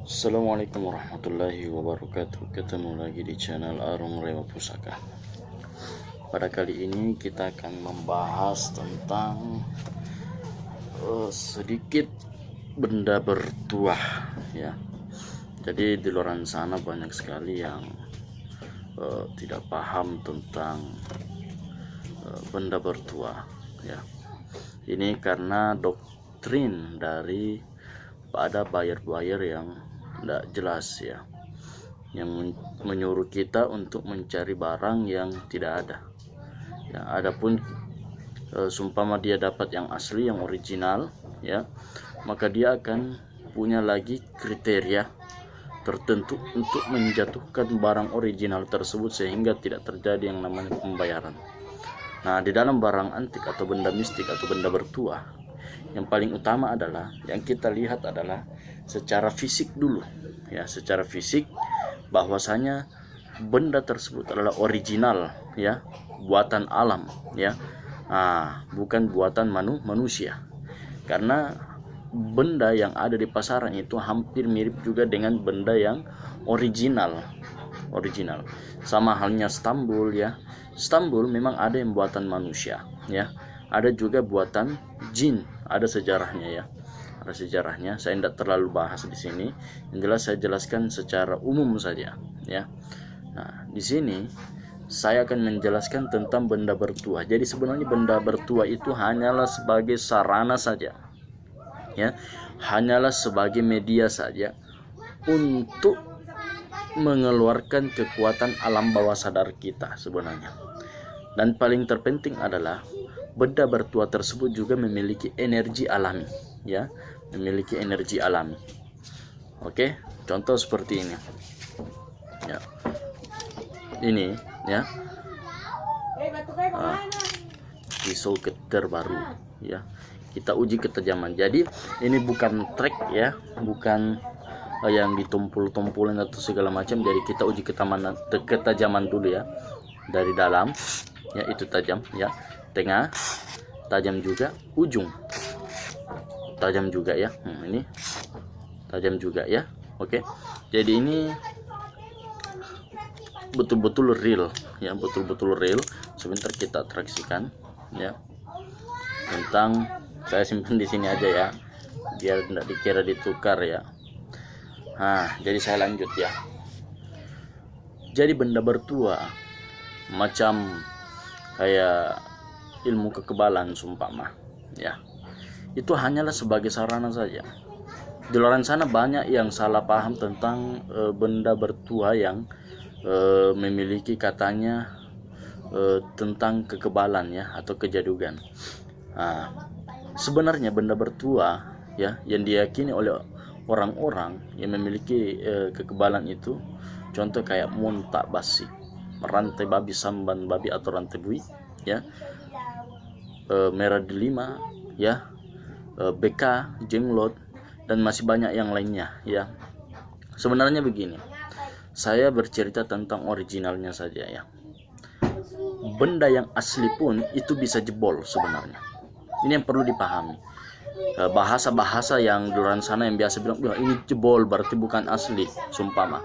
Assalamualaikum warahmatullahi wabarakatuh. Ketemu lagi di channel Arung Rewa Pusaka. Pada kali ini kita akan membahas tentang sedikit benda bertuah ya. Jadi di luar sana banyak sekali yang tidak paham tentang benda bertuah ya. Ini karena doktrin dari pada buyer-buyer yang tidak jelas ya, yang menyuruh kita untuk mencari barang yang tidak ada ya. Adapun sumpama dia dapat yang asli, yang original ya, maka dia akan punya lagi kriteria tertentu untuk menjatuhkan barang original tersebut sehingga tidak terjadi yang namanya pembayaran. Nah, di dalam barang antik atau benda mistik atau benda bertuah, yang paling utama adalah yang kita lihat adalah secara fisik dulu ya, secara fisik bahwasanya benda tersebut adalah original ya, buatan alam ya, bukan buatan manusia. Karena benda yang ada di pasaran itu hampir mirip juga dengan benda yang original. Sama halnya Stambul ya. Stambul memang ada yang buatan manusia ya, ada juga buatan jin, ada sejarahnya ya, ada sejarahnya. Saya tidak terlalu bahas di sini, yang jelas saya jelaskan secara umum saja ya. Nah, di sini saya akan menjelaskan tentang benda bertuah. Jadi sebenarnya benda bertuah itu hanyalah sebagai sarana saja ya, hanyalah sebagai media saja untuk mengeluarkan kekuatan alam bawah sadar kita sebenarnya. Dan paling terpenting adalah benda bertuah tersebut juga memiliki energi alami ya, memiliki energi alami. Oke, contoh seperti ini ya, ini ya, pisau keter baru ya, kita uji ketajaman. Jadi ini bukan trek ya, bukan yang ditumpul-tumpulin atau segala macam. Jadi kita uji ketajaman dulu ya, dari dalam ya, itu tajam ya, tengah tajam juga, ujung tajam juga ya. Ini tajam juga ya. Oke, jadi ini betul-betul real ya, betul-betul real. Sebentar kita atraksikan ya, tentang saya simpan di sini aja ya, biar tidak dikira ditukar ya. Jadi saya lanjut ya. Jadi benda bertuah macam kayak ilmu kekebalan sumpama ya, itu hanyalah sebagai sarana saja. Di luar sana banyak yang salah paham tentang benda bertuah yang memiliki katanya tentang kekebalan ya, atau kejadugan. Sebenarnya benda bertuah ya, yang diyakini oleh orang-orang yang memiliki kekebalan itu, contoh kayak muntak basi, rantai babi, samban babi atau rantai bui ya, merah delima ya, BK, jenglot, dan masih banyak yang lainnya ya. Sebenarnya begini, saya bercerita tentang originalnya saja ya. Benda yang asli pun itu bisa jebol sebenarnya. Ini yang perlu dipahami. Bahasa-bahasa yang di luar sana yang biasa bilang ini jebol berarti bukan asli sumpama,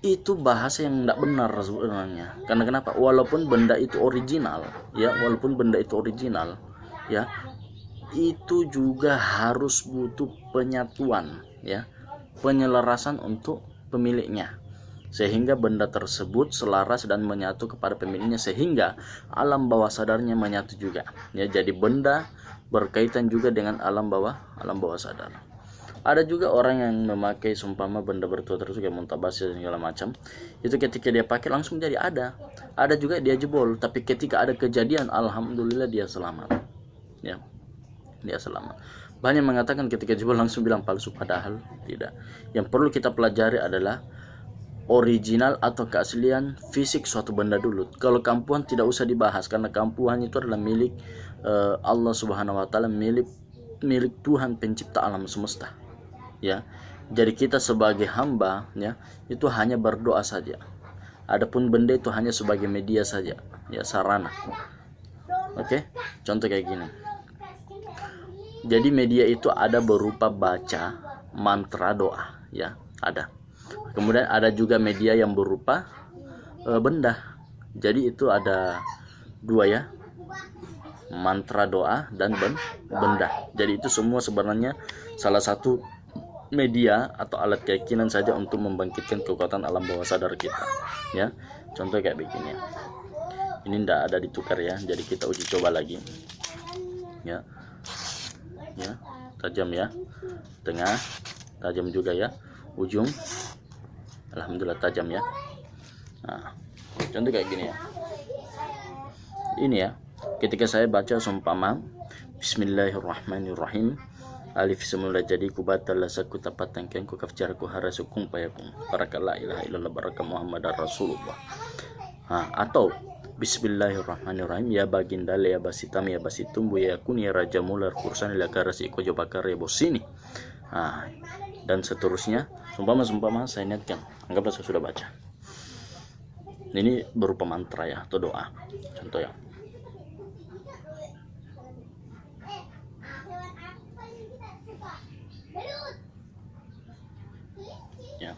itu bahasa yang tidak benar sebenarnya. Karena kenapa? Walaupun benda itu original ya, itu juga harus butuh penyatuan ya, penyelarasan untuk pemiliknya, sehingga benda tersebut selaras dan menyatu kepada pemiliknya, sehingga alam bawah sadarnya menyatu juga ya. Jadi benda berkaitan juga dengan alam bawah sadar. Ada juga orang yang memakai sumpama benda bertuah tersebut kayak muntabas dan segala macam, itu ketika dia pakai langsung jadi ada juga dia jebol, tapi ketika ada kejadian alhamdulillah dia selamat ya, dia selamat. Banyak mengatakan ketika jebol langsung bilang palsu, padahal tidak. Yang perlu kita pelajari adalah original atau keaslian fisik suatu benda dulu. Kalau kampuhan tidak usah dibahas, karena kampuhan itu adalah milik Allah Subhanahu wa taala, milik Tuhan pencipta alam semesta ya. Jadi kita sebagai hamba ya, itu hanya berdoa saja. Adapun benda itu hanya sebagai media saja ya, sarana. Oke, contoh kayak gini. Jadi media itu ada berupa baca mantra doa, ya, ada. Kemudian ada juga media yang berupa benda. Jadi itu ada dua ya, mantra doa dan benda. Jadi itu semua sebenarnya salah satu media atau alat keyakinan saja untuk membangkitkan kekuatan alam bawah sadar kita, ya. Contoh kayak begini ya. Ini tidak ada ditukar ya, jadi kita uji coba lagi, ya, ya, tajam ya, tengah tajam juga ya, ujung alhamdulillah tajam ya. Nah, contoh kayak gini ya. Ini ya, ketika saya baca seumpama Bismillahirrahmanirrahim, alif semula jadi ku batal saku tapatan kan ku kafjar ku harasukung payakung baraka la ilaha illallah baraka muhammadar rasulullah. Atau Bismillahirrahmanirrahim, ya baginda ya basitam ya basitumbu ya kun ya raja mular kursan ila karasi iko jobakar ya bosini. Dan seterusnya. Sumpama saya niatkan, anggaplah saya sudah baca. Ini berupa mantra ya, atau doa. Contoh ya. Ya.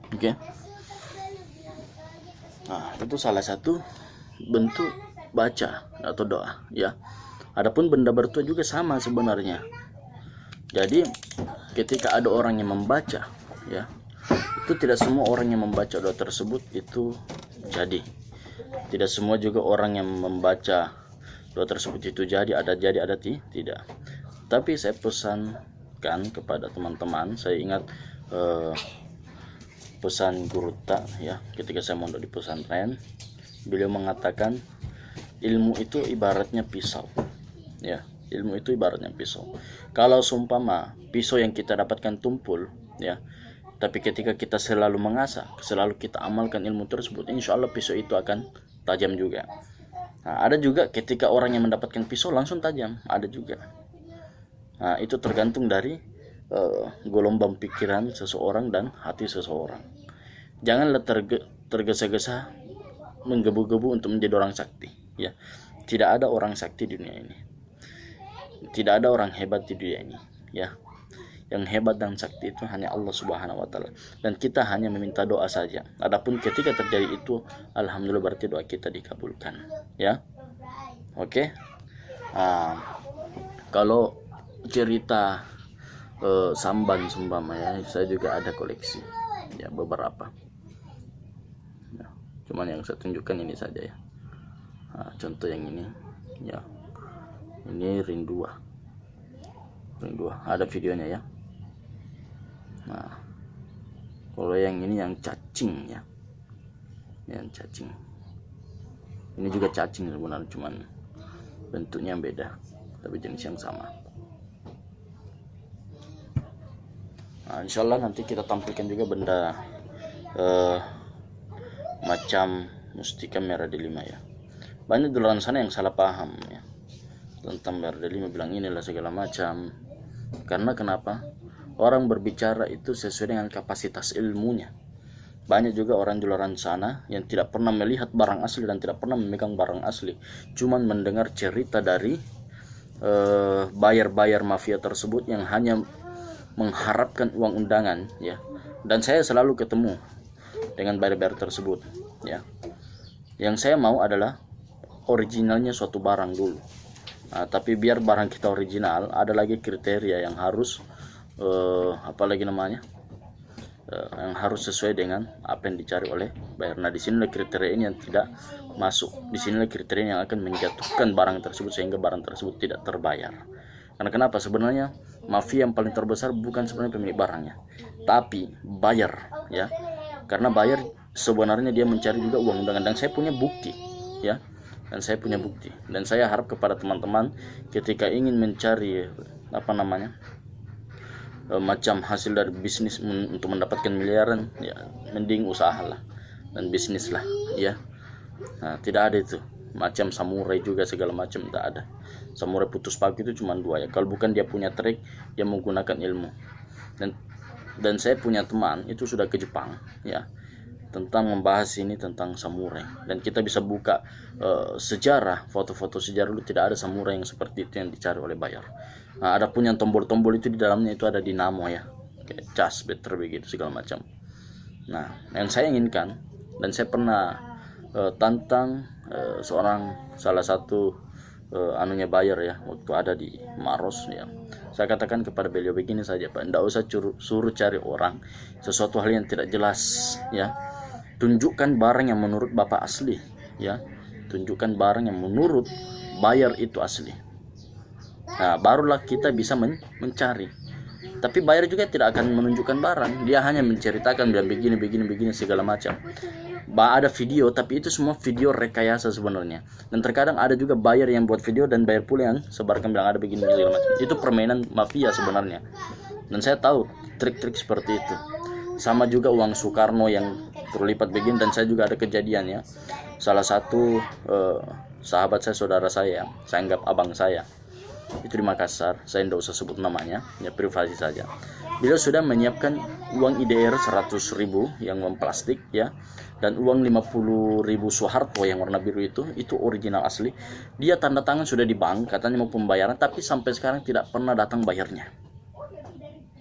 Oke. Nah, itu salah satu bentuk baca atau doa, ya. Adapun benda bertuah juga sama sebenarnya. Jadi ketika ada orang yang membaca, ya, itu tidak semua orang yang membaca doa tersebut itu jadi. Tidak semua juga orang yang membaca doa tersebut itu jadi, ada tidak. Tapi saya pesankan kepada teman-teman, saya ingat pesan Guru Ta ya, ketika saya mondok di pesantren, beliau mengatakan ilmu itu ibaratnya pisau, ya. Ilmu itu ibaratnya pisau. Kalau seumpama pisau yang kita dapatkan tumpul, ya, tapi ketika kita selalu mengasah, selalu kita amalkan ilmu tersebut, insya Allah pisau itu akan tajam juga. Nah, ada juga ketika orang yang mendapatkan pisau langsung tajam, ada juga. Nah, itu tergantung dari gelombang pikiran seseorang dan hati seseorang. Janganlah tergesa-gesa menggebu-gebu untuk menjadi orang sakti, ya. Tidak ada orang sakti di dunia ini. Tidak ada orang hebat di dunia ini, ya. Yang hebat dan sakti itu hanya Allah Subhanahu wa taala, dan kita hanya meminta doa saja. Adapun ketika terjadi itu, alhamdulillah berarti doa kita dikabulkan, ya. Oke. Kalau cerita samban sumpama ya, saya juga ada koleksi ya, beberapa ya, cuman yang saya tunjukkan ini saja ya. Contoh yang ini ya, ini ring 2 ada videonya ya. Nah, kalau yang ini yang cacing ya, yang cacing ini juga cacing sebenarnya, cuman bentuknya yang beda tapi jenis yang sama. Nah, insya Allah nanti kita tampilkan juga benda macam mustika merah delima ya. Banyak di luar sana yang salah paham ya tentang merah delima, bilang inilah segala macam. Karena kenapa? Orang berbicara itu sesuai dengan kapasitas ilmunya. Banyak juga orang di luar sana yang tidak pernah melihat barang asli dan tidak pernah memegang barang asli, cuman mendengar cerita dari bayar-bayar mafia tersebut yang hanya mengharapkan uang undangan ya. Dan saya selalu ketemu dengan bayar-bayar tersebut ya. Yang saya mau adalah originalnya suatu barang dulu. Tapi biar barang kita original, ada lagi kriteria yang harus apalagi namanya, yang harus sesuai dengan apa yang dicari oleh bayar. Nah, di sinilah kriteria ini yang tidak masuk. Di sinilah kriteria yang akan menjatuhkan barang tersebut sehingga barang tersebut tidak terbayar. Karena kenapa? Sebenarnya mafia yang paling terbesar bukan sebenarnya pemilik barangnya, tapi bayar ya. Karena bayar sebenarnya dia mencari juga uang undangan, dan saya punya bukti ya. Dan saya harap kepada teman-teman ketika ingin mencari apa namanya, macam hasil dari bisnis untuk mendapatkan miliaran ya, mending usahalah dan bisnislah ya. Nah, tidak ada itu macam samurai juga segala macam, tidak ada. Samurai putus paku itu cuma 2 ya, kalau bukan dia punya trik, dia menggunakan ilmu. Dan saya punya teman itu sudah ke Jepang ya, tentang membahas ini tentang samurai, dan kita bisa buka sejarah, foto-foto sejarah dulu, tidak ada samurai yang seperti itu yang dicari oleh Bayar. Nah, ada pun yang tombol-tombol itu di dalamnya itu ada dinamo ya, kayak cas better begitu segala macam. Nah, yang saya inginkan, dan saya pernah tantang salah satu anunya Bayar ya, waktu ada di Maros ya. Saya katakan kepada beliau begini saja Pak, tidak usah suruh cari orang sesuatu hal yang tidak jelas ya. Tunjukkan barang yang menurut Bapak asli ya. Tunjukkan barang yang menurut Bayar itu asli. Nah, barulah kita bisa mencari. Tapi Bayar juga tidak akan menunjukkan barang, dia hanya menceritakan bilang begini segala macam. Ada video, tapi itu semua video rekayasa sebenarnya. Dan terkadang ada juga Bayar yang buat video dan Bayar pula yang sebarkan bilang ada begini segala macam. Itu permainan mafia sebenarnya. Dan saya tahu trik-trik seperti itu. Sama juga uang Soekarno yang terlipat begini, dan saya juga ada kejadian ya. Salah satu sahabat saya, saudara saya anggap abang saya, itu di Makassar, saya tidak usah sebut namanya ya, privasi saja. Beliau sudah menyiapkan uang IDR 100.000 yang uang plastik ya, dan uang 50.000 Soeharto yang warna biru itu original asli. Dia tanda tangan sudah di bank, katanya mau pembayaran, tapi sampai sekarang tidak pernah datang bayarnya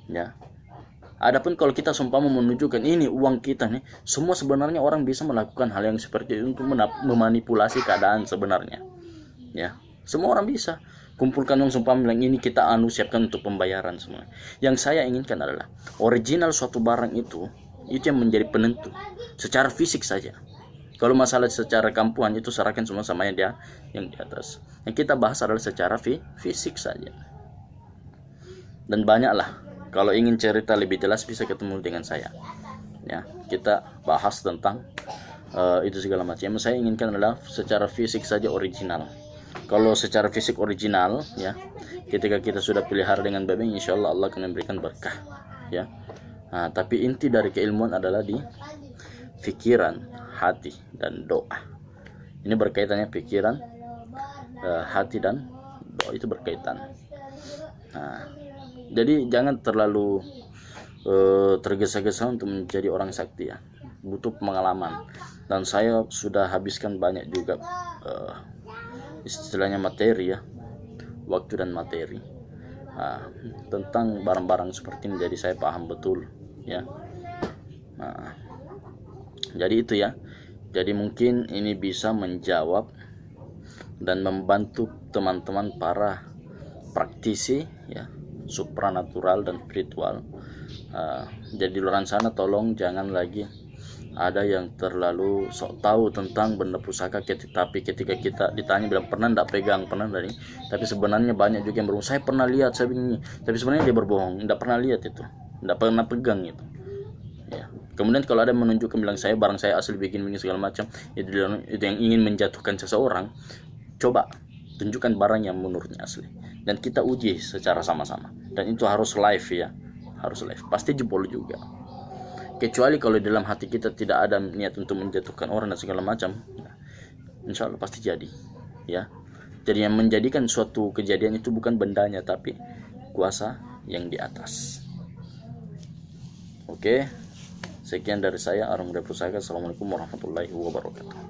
ya. Adapun kalau kita seumpama menunjukkan ini uang kita nih, semua sebenarnya orang bisa melakukan hal yang seperti itu untuk memanipulasi keadaan sebenarnya ya. Semua orang bisa kumpulkan uang, seumpama bilang ini kita siapkan untuk pembayaran semua. Yang saya inginkan adalah original suatu barang itu yang menjadi penentu secara fisik saja. Kalau masalah secara kampuhan itu serahkan semua sama yang di atas. Yang kita bahas adalah secara fisik saja. Dan banyaklah, kalau ingin cerita lebih jelas bisa ketemu dengan saya ya, kita bahas tentang itu segala macam. Yang saya inginkan adalah secara fisik saja original. Kalau secara fisik original ya, ketika kita sudah pelihara dengan baik, insya Allah Allah akan memberikan berkah ya. Nah, tapi inti dari keilmuan adalah di pikiran, hati, dan doa. Ini berkaitannya pikiran, hati, dan doa itu berkaitan. Nah, jadi jangan terlalu tergesa-gesa untuk menjadi orang sakti ya. Butuh pengalaman, dan saya sudah habiskan banyak juga istilahnya materi ya, waktu dan materi tentang barang-barang seperti ini. Jadi saya paham betul ya. Nah, jadi itu ya. Jadi mungkin ini bisa menjawab dan membantu teman-teman para praktisi ya, supranatural dan spiritual. Jadi di luar sana tolong jangan lagi ada yang terlalu sok tahu tentang benda pusaka, tapi ketika kita ditanya bilang pernah tidak pegang, pernah dari, tapi sebenarnya banyak juga yang berbohong. Saya pernah lihat, saya begini, tapi sebenarnya dia berbohong, tidak pernah lihat itu, tidak pernah pegang itu ya. Kemudian kalau ada yang menunjukkan bilang saya barang saya asli begini segala macam, itu yang ingin menjatuhkan seseorang, coba tunjukkan barang yang menurutnya asli dan kita uji secara sama-sama, dan itu harus live ya, harus live. Pasti jebol juga, kecuali kalau di dalam hati kita tidak ada niat untuk menjatuhkan orang dan segala macam, insya Allah pasti jadi ya. Jadi yang menjadikan suatu kejadian itu bukan bendanya, tapi kuasa yang di atas. Oke, sekian dari saya, Arum Budaya Pusaka. Assalamualaikum warahmatullahi wabarakatuh.